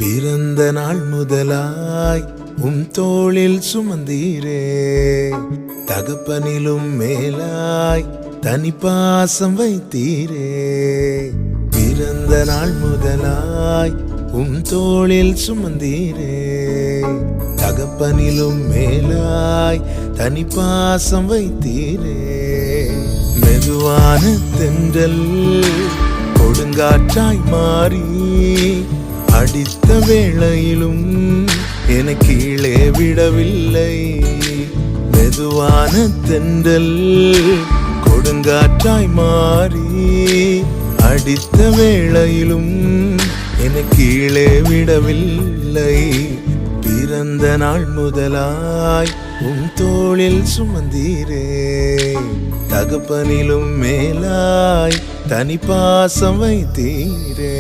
பிறந்த நாள் முதலாய் தோளில் சுமந்தீரே, தகப்பனிலும் மேலாய் தனி பாசம் வைத்தீரே. பிறந்த நாள் முதலாய் தோளில் சுமந்தீரே, தகப்பனிலும் மேலாய் தனி பாசம் வைத்தீரே. மெதுவான தென்றல் கொடுங்காற்றாய் மாறி அடித்த வேளையிலும் என கீழே விடவில்லை. மெதுவான தென்றல் கொடுங்காற்றாய் மாறி அடித்த வேளையிலும் என கீழே விடவில்லை. பிறந்த நாள் முதலாய் தோளில் சுமந்தீரே, தகப்பனிலும் மேலாய் தனி பாசம் வைத்தீரே.